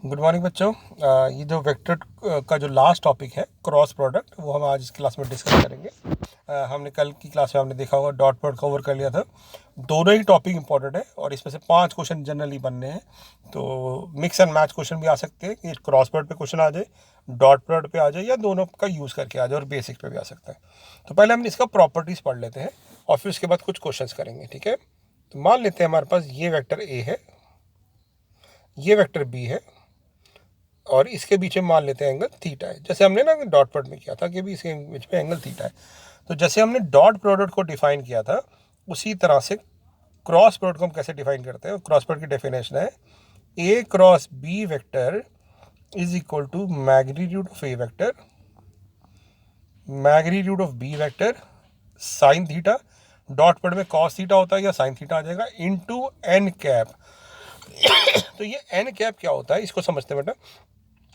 Good morning बच्चों। ये जो वेक्टर का जो लास्ट टॉपिक है क्रॉस प्रोडक्ट, वो हम आज इस क्लास में डिस्कस करेंगे। हमने कल की क्लास में हमने देखा होगा डॉट प्रोडक्ट कवर कर लिया था। दोनों ही टॉपिक इंपॉर्टेंट है और इसमें से 5 क्वेश्चन जनरली बनने हैं। तो मिक्स एंड मैच क्वेश्चन भी आ सकते हैं कि क्रॉस प्रोडक्ट पे क्वेश्चन आ जाए, डॉट प्रोडक्ट पे आ जाए, या दोनों का यूज़ करके आ जाए और बेसिक पे भी आ सकता है। तो पहले हम इसका प्रॉपर्टीज़ पढ़ लेते हैं और फिर उसके बाद कुछ क्वेश्चन करेंगे, ठीक है। तो मान लेते हैं हमारे पास ये वेक्टर ए है, ये वेक्टर बी है और इसके बीच में मान लेते हैं एंगल थीटा है, जैसे हमने ना डॉट प्रोडक्ट में किया था कि भी इसके बीच में एंगल थीटा है। तो जैसे हमने डॉट प्रोडक्ट को डिफाइन किया था उसी तरह से क्रॉस प्रोडक्ट को हम कैसे डिफाइन करते हैं। क्रॉस प्रोडक्ट की डेफिनेशन है A cross B vector is equal to magnitude of A vector, magnitude of B vector sine theta, dot product में कॉस थीटा होता है या साइन थीटा आ जाएगा, इनटू एन कैप। तो ये एन कैप क्या होता है इसको समझते हैं बेटा।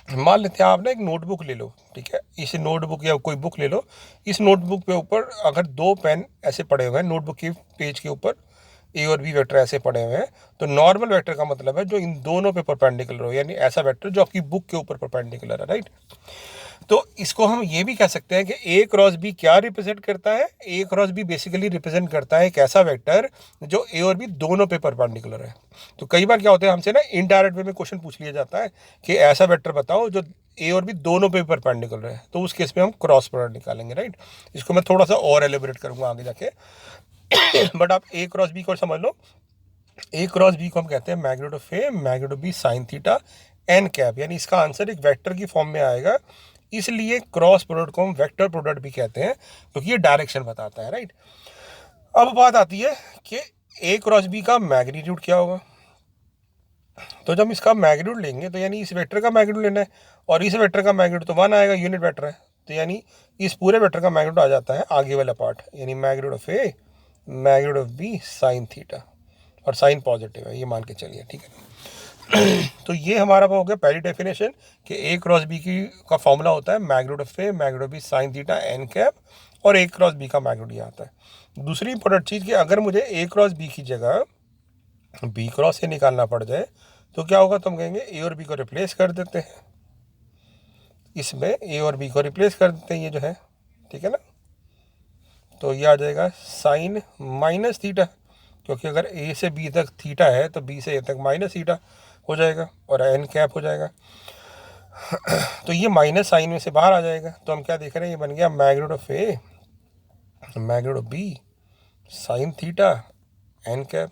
मान लेते हैं आप ना एक नोटबुक ले लो, ठीक है। इस नोटबुक या कोई बुक ले लो, इस नोटबुक पे ऊपर अगर 2 पेन ऐसे पड़े हुए हैं, नोटबुक के पेज के ऊपर ए और बी वेक्टर ऐसे पड़े हुए हैं, तो नॉर्मल वेक्टर का मतलब है जो इन दोनों पे परपेंडिकुलर हो, यानी ऐसा वेक्टर जो आपकी बुक के ऊपर परपेंडिकुलर है, राइट। तो इसको हम ये भी कह सकते हैं कि ए क्रॉस बी क्या रिप्रेजेंट करता है। A cross B basically represent करता है एक ऐसा वेक्टर जो ए और बी दोनों पे परपेंडिकुलर है। तो कई बार क्या होता है हमसे ना इनडायरेक्ट वे में क्वेश्चन पूछ लिया जाता है कि ऐसा वेक्टर बताओ जो ए और बी दोनों पे परपेंडिकुलर है, तो उस केस में हम क्रॉस प्रोडक्ट निकालेंगे, राइट। इसको मैं थोड़ा सा और एलिबरेट करूंगा आगे जाके। बट आप ए क्रॉस बी को समझ लो। ए क्रॉस बी को हम कहते हैं magnitude of A magnitude of B sine theta N cap, यानी इसका आंसर एक वेक्टर की फॉर्म में आएगा। इसलिए क्रॉस प्रोडक्ट को हम वेक्टर प्रोडक्ट भी कहते हैं क्योंकि ये डायरेक्शन बताता है, राइट। अब बात आती है कि ए क्रॉस बी का मैग्नीट्यूड क्या होगा। तो जब इसका मैग्नीट्यूड लेंगे तो यानी इस वेक्टर का मैग्नीट्यूड लेना है, और इस वेक्टर का मैग्नीट्यूड तो 1 आएगा, यूनिट वेक्टर है। तो यानी इस पूरे वेक्टर का मैग्नीट्यूड आ जाता है आगे वाला पार्ट, यानी magnitude of A magnitude of B sine theta, और साइन पॉजिटिव है ये मान के चलिए, ठीक है। तो ये हमारा हो गया पहली डेफिनेशन कि ए क्रॉस बी की का फॉर्मूला होता है magnitude of A magnitude of B sine theta N cap, और ए क्रॉस बी का मैग्नीट्यूड ये आता है। दूसरी इंपॉर्टेंट चीज़ कि अगर मुझे ए क्रॉस बी की जगह बी क्रॉस से निकालना पड़ जाए तो क्या होगा, तो हम कहेंगे ए और बी को रिप्लेस कर देते हैं, इसमें ए और बी को रिप्लेस कर देते हैं, ये जो है, ठीक है ना। तो ये आ जाएगा साइन माइनस थीटा, क्योंकि अगर ए से बी तक थीटा है तो बी से ए तक माइनस थीटा हो जाएगा और एन कैप हो जाएगा। तो ये माइनस साइन में से बाहर आ जाएगा, तो हम क्या देख रहे हैं, ये बन गया magnitude of A magnitude of B sine theta N cap.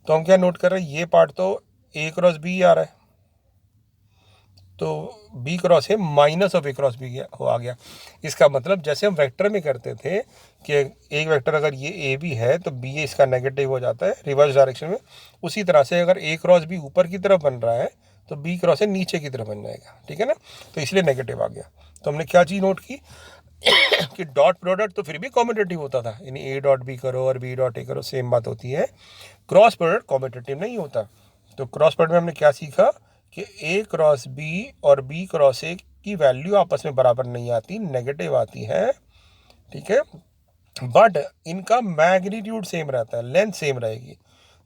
तो हम क्या नोट कर रहे हैं, ये पार्ट तो ए क्रॉस बी आ रहा है, तो बी क्रॉस है minus of A cross B हो आ गया। इसका मतलब जैसे हम वेक्टर में करते थे कि एक वेक्टर अगर ये ए बी है तो बी इसका नेगेटिव हो जाता है रिवर्स डायरेक्शन में, उसी तरह से अगर ए क्रॉस बी ऊपर की तरफ बन रहा है तो बी क्रॉस है नीचे की तरफ बन जाएगा, ठीक है ना। तो इसलिए नेगेटिव आ गया। तो हमने क्या चीज़ नोट की कि डॉट प्रोडक्ट तो फिर भी कॉम्पिटेटिव होता था, यानी ए डॉट बी करो और बी डॉट ए करो सेम बात होती है। क्रॉस प्रोडक्ट कॉम्पिटेटिव नहीं होता। तो क्रॉस प्रोडक्ट में हमने क्या सीखा कि ए क्रॉस बी और बी क्रॉस ए की वैल्यू आपस में बराबर नहीं आती, नेगेटिव आती है, ठीक है। बट इनका मैग्नीट्यूड सेम रहता है, लेंथ सेम रहेगी।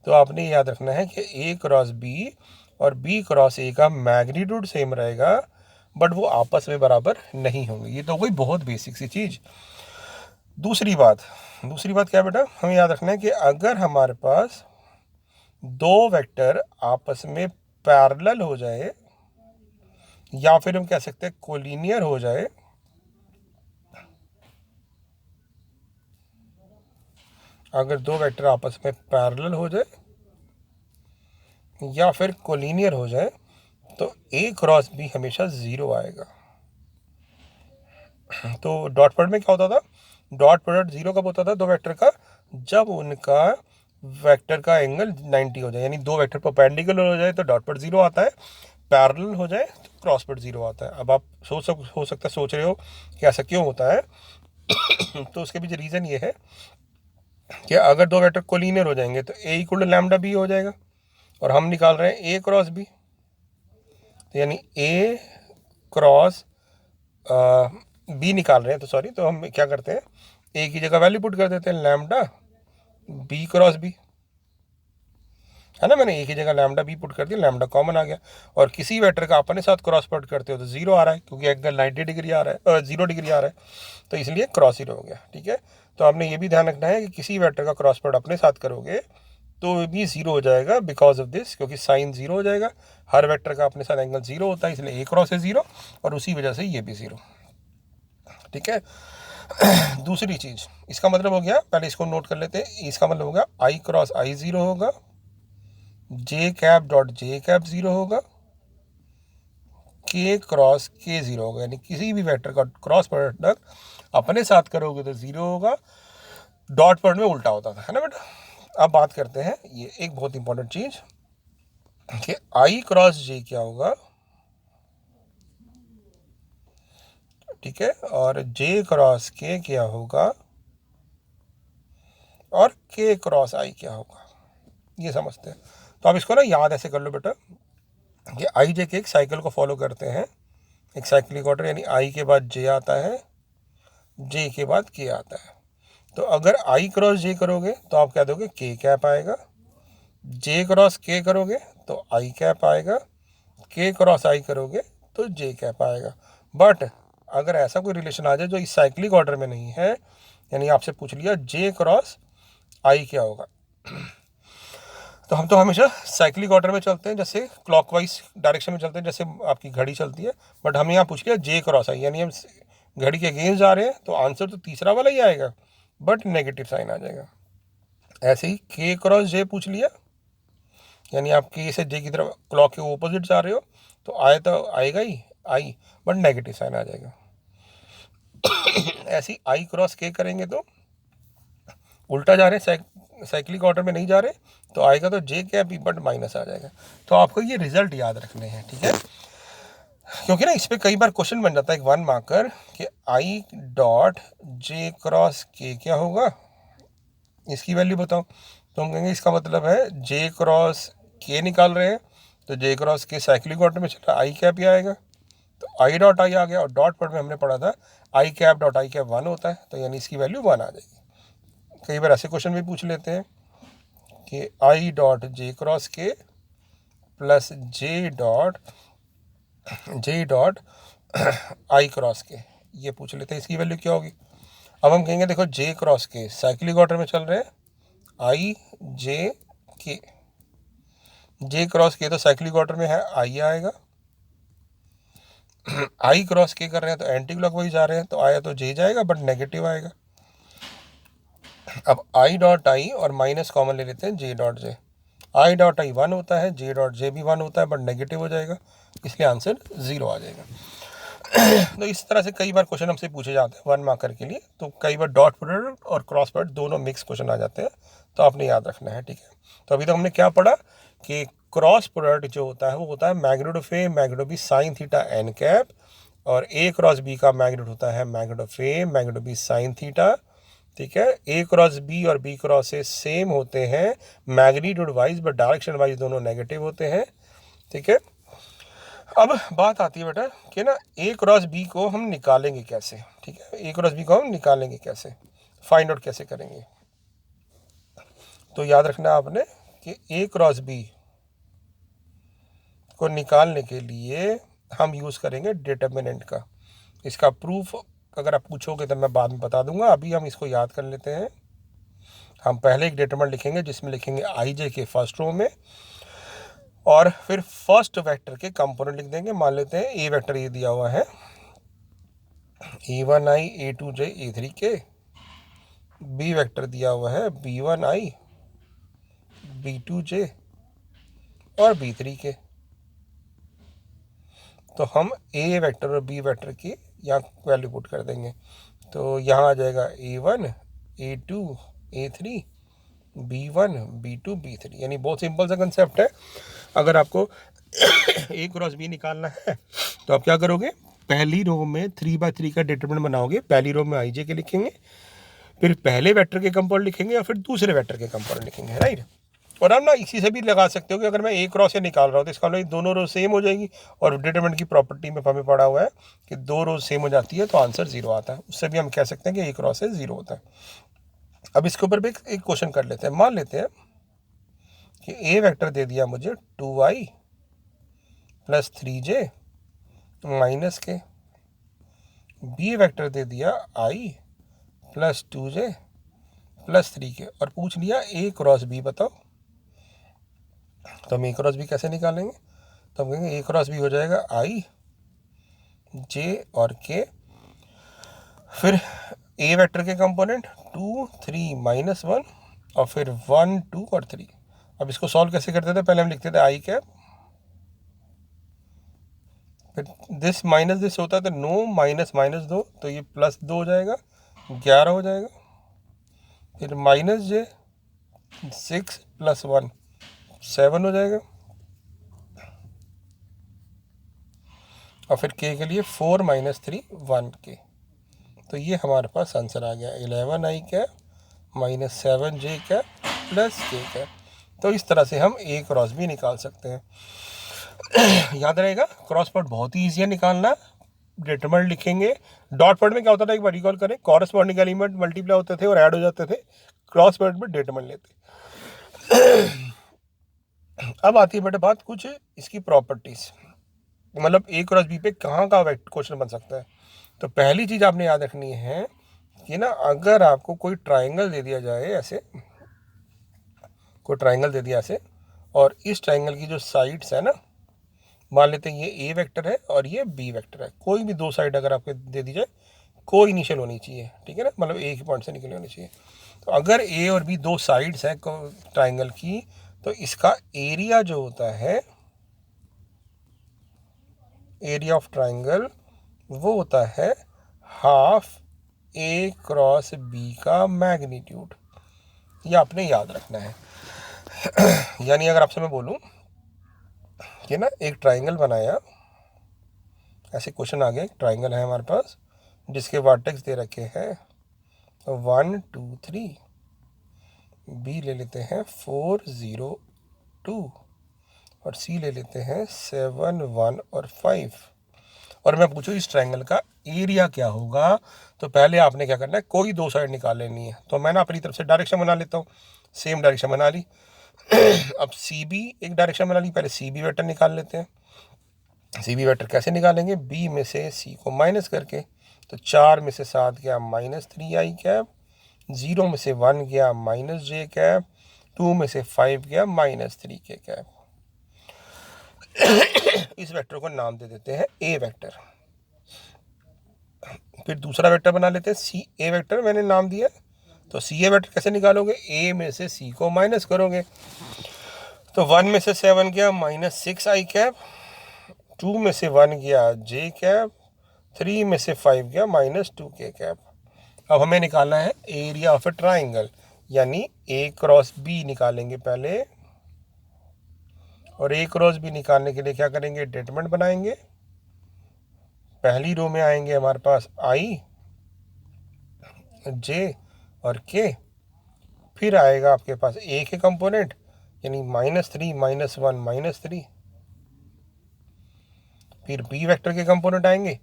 तो आपने याद रखना है कि ए क्रॉस बी और बी क्रॉस ए का मैग्नीट्यूड सेम रहेगा, बट वो आपस में बराबर नहीं होंगे। ये तो कोई बहुत बेसिक सी चीज़। दूसरी बात क्या बेटा, हमें याद रखना है कि अगर हमारे पास दो वेक्टर आपस में पैरेलल हो जाए, या फिर हम कह सकते हैं कोलिनियर हो जाए, अगर दो वेक्टर आपस में पैरेलल हो जाए या फिर कोलिनियर हो जाए तो ए क्रॉस बी हमेशा 0 आएगा। तो डॉट प्रोडक्ट में क्या होता था, डॉट प्रोडक्ट 0 कब होता था दो वेक्टर का, जब उनका वेक्टर का एंगल 90 हो जाए, यानी दो वेक्टर परपेंडिकुलर हो जाए तो डॉट प्रोडक्ट 0 आता है, पैरेलल हो जाए तो क्रॉस प्रोडक्ट 0 आता है। अब आप सोच रहे हो कि ऐसा क्यों होता है। तो उसके पीछे रीज़न ये है कि अगर दो वेक्टर कोलिनियर हो जाएंगे तो ए इक्वल टू लैम्डा बी हो जाएगा, और हम निकाल रहे हैं ए क्रॉस बी, तो यानी ए क्रॉस बी निकाल रहे हैं। तो सॉरी, तो हम क्या करते हैं, ए की जगह वैल्यू पुट कर देते हैं लैम्डा बी क्रॉस बी। है ना, मैंने एक ही जगह लैम्डा बी पुट कर दिया, लैम्डा कॉमन आ गया। और किसी वेक्टर का अपने साथ क्रॉस प्रोडक्ट करते हो तो जीरो आ रहा है, क्योंकि एंगल 90 डिग्री आ रहा है, 0 डिग्री आ रहा है, तो इसलिए क्रॉस जीरो हो गया। ठीक है, तो आपने ये भी ध्यान रखना है कि किसी वेक्टर का क्रॉस प्रोडक्ट अपने साथ करोगे तो भी जीरो हो जाएगा बिकॉज ऑफ दिस, क्योंकि साइन जीरो हो जाएगा। हर वेक्टर का अपने साथ एंगल जीरो होता है, इसलिए ए क्रॉस है जीरो, और उसी वजह से ये भी जीरो। ठीक है, दूसरी चीज, इसका मतलब हो गया, पहले इसको नोट कर लेते हैं, इसका मतलब हो गया आई क्रॉस आई जीरो होगा, J cap dot J cap zero होगा, के क्रॉस के जीरो होगा, यानी किसी भी वेक्टर का क्रॉस प्रोडक्ट अपने साथ करोगे तो जीरो होगा। डॉट प्रोडक्ट में उल्टा होता था, है ना बेटा। अब बात करते हैं ये एक बहुत इंपॉर्टेंट चीज कि आई क्रॉस जे क्या होगा, ठीक है, और जे क्रॉस के क्या होगा, और के क्रॉस आई क्या होगा, ये समझते हैं। तो आप इसको ना याद ऐसे कर लो बेटा कि आई जे के एक साइकिल को फॉलो करते हैं, एक साइक्लिक ऑर्डर, यानी आई के बाद जे आता है, जे के बाद के आता है। तो अगर आई क्रॉस जे करोगे तो आप क्या दोगे, के कैप आएगा। जे क्रॉस के करोगे तो आई कैप आएगा। के क्रॉस आई करोगे तो जे कैप आएगा। बट अगर ऐसा कोई रिलेशन आ जाए जो इस साइक्लिक ऑर्डर में नहीं है, यानी आपसे पूछ लिया जे क्रॉस आई क्या होगा, तो हम तो हमेशा साइक्लिक ऑर्डर में चलते हैं, जैसे क्लॉकवाइज डायरेक्शन में चलते हैं, जैसे आपकी घड़ी चलती है। बट हमें यहाँ पूछ लिया जे क्रॉस आई, यानी हम घड़ी के अगेंस्ट जा रहे हैं, तो आंसर तो तीसरा वाला ही आएगा, बट नेगेटिव साइन आ जाएगा। ऐसे ही के क्रॉस जे पूछ लिया, यानी आप के से जे की तरफ क्लॉक के ओपोजिट जा रहे हो, तो आए तो आएगा ही आई, बट नेगेटिव साइन आ जाएगा। ऐसे ही आई क्रॉस के करेंगे तो उल्टा जा रहे हैं, साइक्लिक ऑर्डर में नहीं जा रहे, तो आएगा तो जे कैप ही, बट माइनस आ जाएगा। तो आपको ये रिजल्ट याद रखने हैं, ठीक है, क्योंकि ना इस पर कई बार क्वेश्चन बन जाता है एक 1 मार्कर कि आई डॉट जे क्रॉस के क्या होगा, इसकी वैल्यू बताओ। तो हम कहेंगे इसका मतलब है जे क्रॉस के निकाल रहे हैं, तो जे क्रॉस के साइक्लिक ऑर्डर में चला आई कैप ही आएगा, तो आई डॉट आई आ गया। और डॉट पर में हमने पढ़ा था आई कैप डॉट आई कैप 1 होता है, तो यानी इसकी वैल्यू 1 आ जाएगी। कई बार ऐसे क्वेश्चन भी पूछ लेते हैं कि आई डॉट जे क्रॉस के plus J dot I cross के, ये पूछ लेते हैं, इसकी वैल्यू क्या होगी। अब हम कहेंगे देखो जे क्रॉस के साइक्लिक ऑर्डर में चल रहे हैं, आई जे के, जे क्रॉस के तो साइक्लिक ऑर्डर में है, आई आएगा। आई क्रॉस के कर रहे हैं तो एंटी क्लॉकवाइज जा रहे हैं, तो आया तो जे जाएगा, बट नेगेटिव आएगा। अब आई डॉट आई और माइनस कॉमन ले लेते हैं, J dot J, I dot I 1 होता है, जे डॉट जे भी 1 होता है, बट नेगेटिव हो जाएगा, इसलिए आंसर 0 आ जाएगा। तो इस तरह से कई बार क्वेश्चन हमसे पूछे जाते हैं 1 मार्कर के लिए, तो कई बार डॉट प्रोडक्ट और क्रॉस प्रोडक्ट दोनों मिक्स क्वेश्चन आ जाते हैं, तो आपने याद रखना है, ठीक है। तो अभी तक हमने क्या पढ़ा कि क्रॉस प्रोडक्ट जो होता है वो होता है magnitude of A magnitude of B sine theta N cap, और ए क्रॉस बी का मैग्नीट्यूड होता है magnitude of A magnitude of B sine theta, ठीक है। ए क्रॉस बी और बी क्रॉस ए सेम होते हैं magnitude wise, but direction wise दोनों नेगेटिव होते हैं, ठीक है। अब बात आती है बेटा कि ना ए क्रॉस बी को हम निकालेंगे कैसे, ठीक है, ए क्रॉस बी को हम निकालेंगे कैसे, फाइंड आउट कैसे करेंगे। तो याद रखना आपने कि ए क्रॉस बी को निकालने के लिए हम यूज़ करेंगे डिटर्मिनेंट का। इसका प्रूफ अगर आप पूछोगे तो मैं बाद में बता दूंगा, अभी हम इसको याद कर लेते हैं। हम पहले एक डिटर्मिनेंट लिखेंगे जिसमें लिखेंगे आई जे के फर्स्ट रो में, और फिर फर्स्ट वेक्टर के कंपोनेंट लिख देंगे। मान लेते हैं ए वेक्टर ये दिया हुआ है E1i A2j A3k, B vector दिया हुआ है B1i B2j और B3k। तो हम ए वेक्टर और बी वेक्टर की यहाँ वैल्यू पुट कर देंगे, तो यहाँ आ जाएगा A1 A2 A3 B1 B2 B3, यानी बहुत सिंपल सा कंसेप्ट है। अगर आपको ए क्रॉस बी निकालना है तो आप क्या करोगे, पहली रो में 3x3 का डिटरमिनेंट बनाओगे, पहली रो में आई जे के लिखेंगे, फिर पहले वेक्टर के कंपाउंड लिखेंगे और फिर दूसरे वेक्टर के कंपाउंड लिखेंगे, राइट। और आप ना इसी से भी लगा सकते हो कि अगर मैं ए क्रॉस से निकाल रहा हूँ तो इसका मतलब दोनों रो सेम हो जाएगी, और डिटरमिनेंट की प्रॉपर्टी में हमें पड़ा हुआ है कि दो रो सेम हो जाती है तो आंसर 0 आता है। उससे भी हम कह सकते हैं कि ए क्रॉस से 0 होता है। अब इसके ऊपर भी एक क्वेश्चन कर लेते हैं। मान लेते हैं कि ए वेक्टर दे दिया मुझे 2i प्लस 3j माइनस के, बी वेक्टर दे दिया i प्लस 2j प्लस 3 के, और पूछ लिया ए क्रॉस बी बताओ। तो हम ए क्रॉस बी कैसे निकालेंगे? तो हम कहेंगे ए क्रॉस बी हो जाएगा i j और k, फिर ए वेक्टर के कंपोनेंट 2 3 माइनस 1 और फिर 1 2 और 3। अब इसको सॉल्व कैसे करते थे? पहले हम लिखते थे आई कैप, फिर दिस माइनस दिस होता था 9 माइनस माइनस 2, तो ये प्लस 2 हो जाएगा, 11 हो जाएगा, फिर माइनस j 6 प्लस 1 7 हो जाएगा, और फिर k के लिए 4 माइनस 3 1 के। तो ये हमारे पास आंसर आ गया 11i cap minus 7j cap plus k cap. तो इस तरह से हम ए क्रॉस बी निकाल सकते हैं। याद रहेगा, क्रॉस प्रोडक्ट बहुत ही ईजी है निकालना। डिटरमिनेंट लिखेंगे। डॉट प्रोडक्ट में क्या होता था, एक बार रिकॉल करें, कॉरेस्पॉन्डिंग एलिमेंट मल्टीप्लाई होते थे और ऐड हो जाते थे। क्रॉस प्रोडक्ट में डिटरमिनेंट लेते। अब आती है बेटे बात कुछ इसकी प्रॉपर्टीज, मतलब ए क्रॉस बी पे कहाँ का क्वेश्चन बन सकता है। तो पहली चीज आपने याद रखनी है कि ना, अगर आपको कोई ट्राइंगल दे दिया जाए ऐसे, कोई ट्राइंगल दे दिया ऐसे, और इस ट्राइंगल की जो साइड्स है ना, मान लेते हैं ये ए वेक्टर है और ये बी वेक्टर है, कोई भी दो साइड अगर आपको दे दी जाए, कोई इनिशियल होनी चाहिए, ठीक है ना, मतलब एक ही पॉइंट से निकली होनी चाहिए। तो अगर ए और बी दो साइड्स हैं ट्राइंगल की, तो इसका एरिया जो होता है, एरिया ऑफ ट्राइंगल, वो होता है हाफ ए क्रॉस बी का मैग्नीट्यूड। ये आपने याद रखना है। यानी अगर आपसे मैं बोलूं कि ना, एक ट्राइंगल बनाया, ऐसे क्वेश्चन आ गया, एक ट्राइंगल है हमारे पास जिसके वर्टेक्स दे रखे हैं 1 2 3, बी ले लेते हैं 4 0 2, और सी ले लेते हैं 7 1 और 5, और मैं पूछूं इस ट्राइंगल का एरिया क्या होगा, तो पहले आपने क्या करना है, कोई दो साइड निकाल लेनी है। तो मैं ना अपनी तरफ से डायरेक्शन बना लेता हूँ, सेम डायरेक्शन बना ली। अब सी बी एक डायरेक्शन बना ली, पहले सी बी वेक्टर निकाल लेते हैं। सी बी वेक्टर कैसे निकालेंगे, बी में से सी को माइनस करके। तो 4 में से 7 गया माइनस 3i कैप, 0 में से 1 गया माइनस j कैप, 2 में से 5 गया माइनस 3 के कैप। इस वेक्टर को नाम दे देते हैं ए वेक्टर। फिर दूसरा वेक्टर बना लेते हैं सी ए वेक्टर, मैंने नाम दिया। तो सी ए वेक्टर कैसे निकालोगे, ए में से सी को माइनस करोगे। तो 1 में से 7 गया माइनस 6i कैप, 2 में से 1 गया j कैप, 3 में से 5 गया माइनस 2 के कैप। अब हमें निकालना है एरिया ऑफ ए ट्राइंगल, यानी ए क्रॉस बी निकालेंगे पहले, और ए क्रॉस बी निकालने के लिए क्या करेंगे, डिटरमिनेंट बनाएंगे। पहली रो में आएंगे हमारे पास आई जे और के, फिर आएगा आपके पास ए के कंपोनेंट, यानी -3 -1 -3, फिर बी वेक्टर के कंपोनेंट आएंगे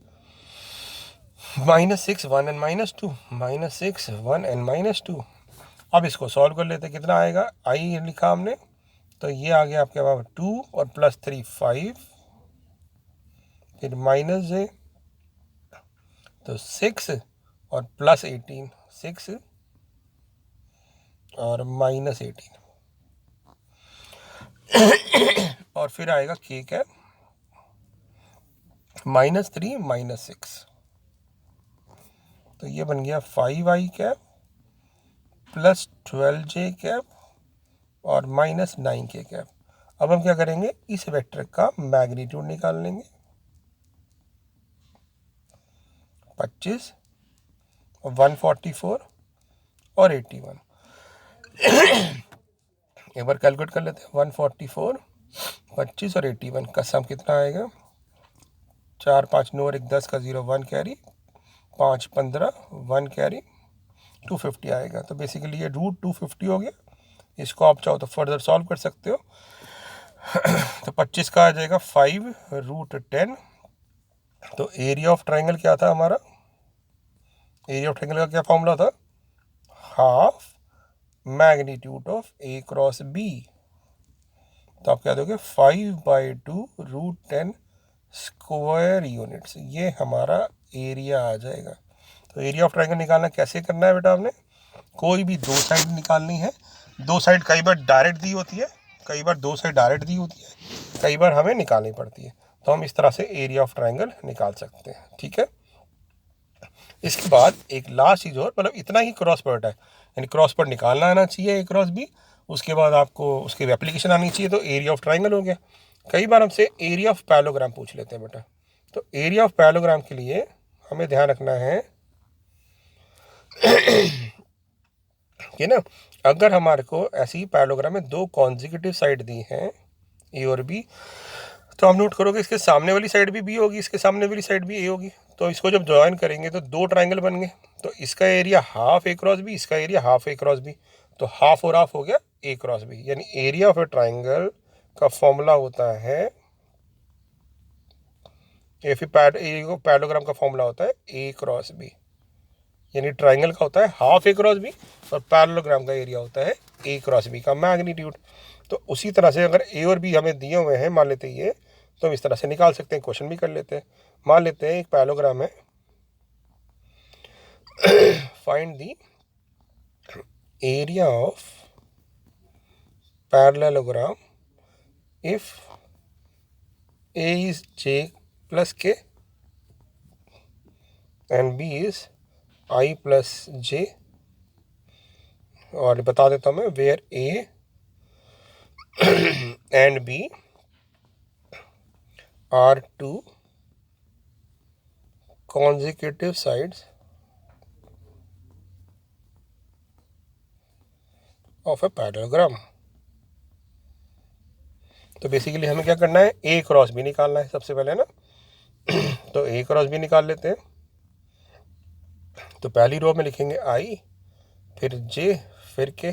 -6 1 एंड -2, -6 1 एंड -2। अब इसको सॉल्व कर लेते, कितना आएगा, आई लिखा हमने, तो ये आ गया आपके पास 2 और प्लस 3 5, फिर माइनस j, तो 6 और प्लस 18 6 और माइनस 18, और फिर आएगा के कैप -3 -6, तो ये बन गया 5i cap plus 12j cap और -9 के कैप। अब हम क्या करेंगे, इस वेक्टर का मैग्नीट्यूड निकाल लेंगे, 25 और 144 और 81। एक बार कैलकुलेट कर लेते हैं, 144 25 और 81 का सम कितना आएगा, 4 5 9 और 1 10 का 0 1 कैरी, 5 15 1 कैरी, 250 आएगा। तो बेसिकली ये √250 हो गया। इसको आप चाहो तो फर्दर सॉल्व कर सकते हो। तो 25 का आ जाएगा 5√10। तो एरिया ऑफ ट्राइंगल क्या था हमारा, एरिया ऑफ ट्राइंगल का क्या फॉर्मूला था, half magnitude of A cross B तो आप क्या दोगे 5/2 √10 स्क्वायर यूनिट्स, ये हमारा एरिया आ जाएगा। तो एरिया ऑफ ट्राइंगल निकालना कैसे करना है बेटा, आपने कोई भी दो साइड निकालनी है। दो साइड कई बार डायरेक्ट दी होती है, कई बार दो साइड डायरेक्ट दी होती है, कई बार हमें निकालनी पड़ती है। तो हम इस तरह से एरिया ऑफ ट्राइंगल निकाल सकते हैं, ठीक है। इसके बाद एक लास्ट चीज़ और, मतलब इतना ही क्रॉस प्रोडक्ट है, यानी क्रॉस प्रोडक्ट निकालना आना चाहिए ए क्रॉस बी, उसके बाद आपको उसकी एप्लीकेशन आनी चाहिए, तो एरिया ऑफ ट्राइंगल हो गया। कई बार हमसे एरिया ऑफ पैरेललोग्राम पूछ लेते हैं बेटा। तो एरिया ऑफ पैरेललोग्राम के लिए हमें ध्यान रखना है कि ना, अगर हमारे को ऐसी पैरेललोग्राम में दो कॉन्जिक्यूटिव साइड दी हैं ए और बी, तो आप नोट करोगे इसके सामने वाली साइड भी बी होगी, इसके सामने वाली साइड भी ए होगी। तो इसको जब ज्वाइन करेंगे तो दो ट्राइंगल बन गए। तो इसका एरिया हाफ ए क्रॉस बी, इसका एरिया हाफ ए क्रॉस बी, तो हाफ और हाफ हो गया ए क्रॉस बी। यानी एरिया ऑफ ए ट्राइंगल का फॉर्मूला होता है, या फिर पैरेललोग्राम का फॉर्मूला होता है ए क्रॉस बी। यानी ट्राइंगल का होता है हाफ ए क्रॉस बी और पैरेललोग्राम का एरिया होता है ए क्रॉस बी का मैग्नीट्यूड। तो उसी तरह से अगर ए और बी हमें दिए हुए हैं, मान लेते हैं ये, तो हम इस तरह से निकाल सकते हैं, क्वेश्चन भी कर लेते हैं। मान लेते हैं एक पैरेललोग्राम है, find the area of parallelogram if A is J plus K and B is I plus J. और बता देता हूँ मैं, where A and B are two consecutive sides of a parallelogram। तो बेसिकली हमें क्या करना है, ए क्रॉस बी निकालना है सबसे पहले ना। तो ए क्रॉस बी निकाल लेते हैं। तो पहली रो में लिखेंगे आई, फिर जे, फिर के,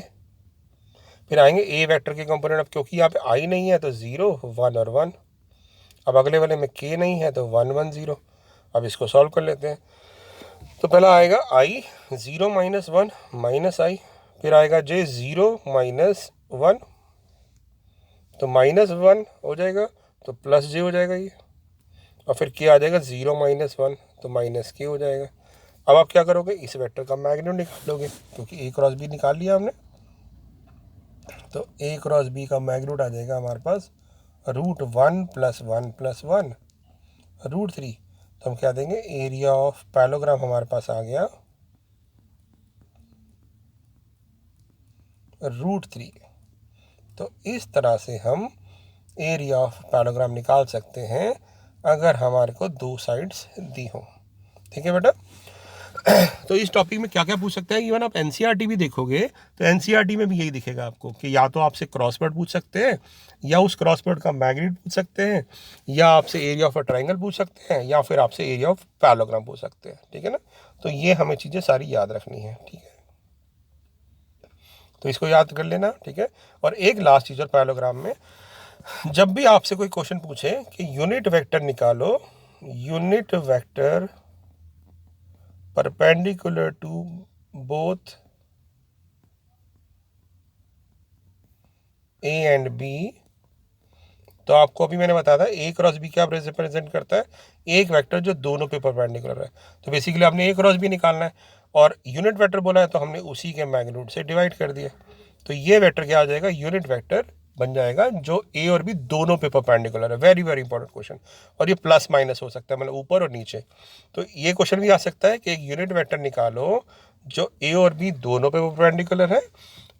फिर आएंगे ए वेक्टर के कंपोनेंट। अब क्योंकि यहाँ पे आई नहीं है तो 0 1 और 1। अब अगले वाले में के नहीं है तो 1 1 0। अब इसको सॉल्व कर लेते हैं। तो पहला आएगा आई 0 - 1 माइनस आई, फिर आएगा जे 0 - 1, तो -1 हो जाएगा, तो प्लस जे हो जाएगा ये। और फिर के आ जाएगा 0 - 1, तो माइनस के हो जाएगा। अब आप क्या करोगे, इस वेक्टर का मैग्नीट्यूड निकालोगे, क्योंकि ए क्रॉस बी निकाल लिया हमने। तो ए क्रॉस बी का मैग्नीट्यूड आ जाएगा हमारे पास √1 + 1 + 1 √3। तो हम क्या देंगे, एरिया ऑफ पैरेललोग्राम हमारे पास आ गया √3। तो इस तरह से हम एरिया ऑफ पैरेललोग्राम निकाल सकते हैं अगर हमारे को दो साइड्स दी हो। ठीक है बेटा। तो इस टॉपिक में क्या क्या पूछ सकते हैं, इवन आप एनसीईआरटी भी देखोगे तो एनसीईआरटी में भी यही दिखेगा आपको कि या तो आपसे क्रॉस प्रोडक्ट पूछ सकते हैं, या उस क्रॉस प्रोडक्ट का मैग्नीट्यूड पूछ सकते हैं, या आपसे एरिया ऑफ अ ट्राइंगल पूछ सकते हैं, या फिर आपसे एरिया ऑफ पैरेललोग्राम पूछ सकते हैं। ठीक है ना। तो ये हमें चीज़ें सारी याद रखनी है। ठीक है, तो इसको याद कर लेना। ठीक है। और एक लास्ट चीज़ और, पैरेललोग्राम में जब भी आपसे कोई क्वेश्चन पूछे कि यूनिट वेक्टर निकालो, unit vector perpendicular to both A and B, तो आपको अभी मैंने बताया था ए क्रॉस बी क्या रिप्रेजेंट करता है, एक वेक्टर जो दोनों पे परपेंडिकुलर है। तो बेसिकली आपने ए क्रॉस बी निकालना है, और यूनिट वेक्टर बोला है तो हमने उसी के मैग्नीट्यूड से डिवाइड कर दिया। तो ये वेक्टर क्या आ जाएगा, यूनिट वेक्टर बन जाएगा जो ए और बी दोनों पे परपेंडिकुलर है। Very very important question. और ये प्लस माइनस हो सकता है, मतलब ऊपर और नीचे। तो ये क्वेश्चन भी आ सकता है कि एक यूनिट वेक्टर निकालो जो ए और बी दोनों पे परपेंडिकुलर है।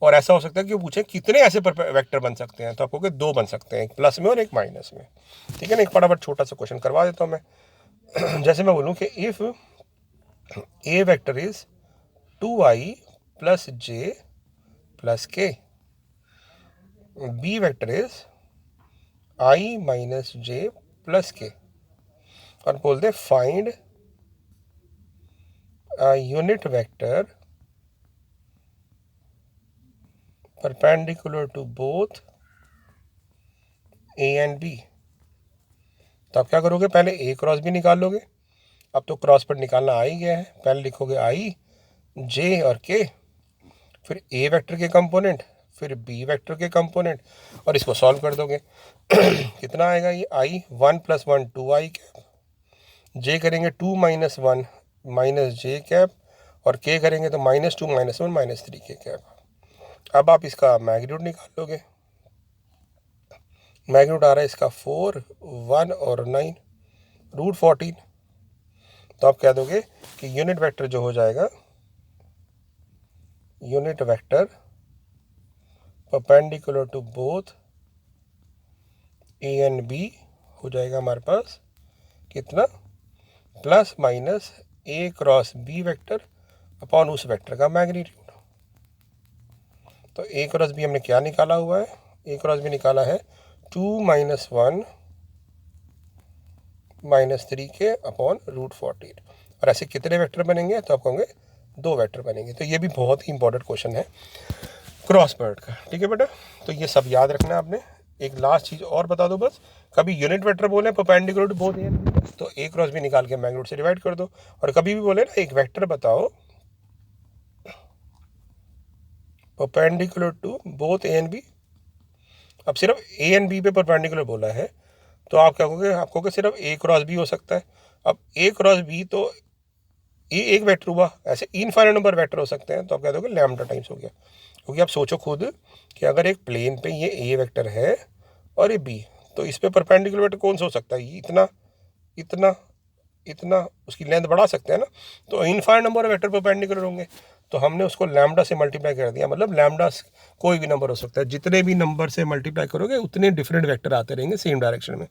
और ऐसा हो सकता है कि वो पूछे कितने ऐसे वेक्टर बन सकते हैं, तो आपको दो बन सकते हैं, एक प्लस में और एक माइनस में। ठीक है ना। एक फटाफट छोटा सा क्वेश्चन करवा देता हूँ मैं। जैसे मैं बोलूँ कि if A vector is 2i + j + k, B vector is i - j + k, और बोल दे find unit vector perpendicular to both A and B. तो आप क्या करोगे, पहले ए क्रॉस बी निकाल लोगे। अब तो क्रॉस पर निकालना आ ही गया है, पहले लिखोगे आई, जे और के, फिर ए वेक्टर के कंपोनेंट, फिर बी वेक्टर के कंपोनेंट और इसको सॉल्व कर दोगे। कितना आएगा ये आई 1 + 1 2 आई कैप, जे करेंगे 2 - 1 -j कैप और के करेंगे तो -2 - 1 -3 के कैप। अब आप इसका मैग्नीट्यूड निकाल लोगे। मैग्नीट्यूड आ रहा है इसका 4, 1 और 9 √14। तो आप कह दोगे कि यूनिट वेक्टर जो हो जाएगा, unit vector perpendicular to both A and B हो जाएगा हमारे पास कितना, ± A cross B vector upon उस वेक्टर का मैग्नीट्यूड। तो A क्रॉस B हमने क्या निकाला हुआ है, A क्रॉस B निकाला है 2 - 1 -3 के अपॉन √14। और ऐसे कितने वेक्टर बनेंगे, तो आप कहोगे 2 वेक्टर बनेंगे। तो ये भी बहुत ही इंपॉर्टेंट क्वेश्चन है क्रॉस प्रोडक्ट का, ठीक है बेटा। तो ये सब याद रखना है आपने। एक लास्ट चीज़ और बता दो बस, कभी यूनिट वेक्टर बोले perpendicular to both A and B तो A क्रॉस B निकाल के मैग्नीट्यूड से डिवाइड कर दो। और कभी भी बोले ना एक वेक्टर बताओ perpendicular to both A and B, अब सिर्फ A एंड B पे परपेंडिकुलर बोला है तो आप क्या कहोगे, आप कहोगे सिर्फ A क्रॉस B हो सकता है। अब A क्रॉस B तो ये एक वेक्टर हुआ, ऐसे इनफाइनाइट नंबर वेक्टर हो सकते हैं, तो आप कह दोगे लैम्डा टाइम्स हो गया। क्योंकि आप सोचो खुद कि अगर एक प्लेन पे ये A वेक्टर है और ये B, तो इस पे परपेंडिकुलर वेक्टर कौन सा हो सकता है, इतना इतना इतना, उसकी लेंथ बढ़ा सकते हैं ना। तो इनफाइनाइट नंबर वेक्टर परपेंडिकुलर होंगे, तो हमने उसको लैम्डा से मल्टीप्लाई कर दिया। मतलब लैम्डा कोई भी नंबर हो सकता है, जितने भी नंबर से मल्टीप्लाई करोगे उतने डिफरेंट वेक्टर आते रहेंगे सेम डायरेक्शन में।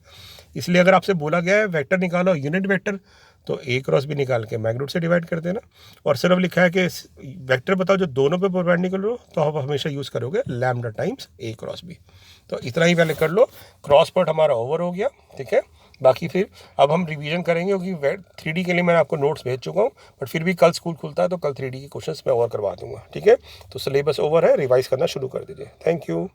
इसलिए अगर आपसे बोला गया है वेक्टर निकालो यूनिट वेक्टर, तो A क्रॉस B निकाल के मैग्नीट्यूड से डिवाइड कर देना। और सिर्फ लिखा है कि वेक्टर बताओ जो दोनों पे परपेंडिकुलर हो, तो आप हमेशा यूज़ करोगे lambda times A cross B। तो इतना ही पहले कर लो, क्रॉस प्रोडक्ट हमारा ओवर हो गया, ठीक है। बाकी फिर अब हम रिवीजन करेंगे, क्योंकि 3D के लिए मैंने आपको नोट्स भेज चुका हूँ, बट फिर भी कल स्कूल खुलता है तो कल 3D के क्वेश्चंस मैं और करवा दूंगा, ठीक है। तो सिलेबस ओवर है, रिवाइज करना शुरू कर दीजिए। Thank you.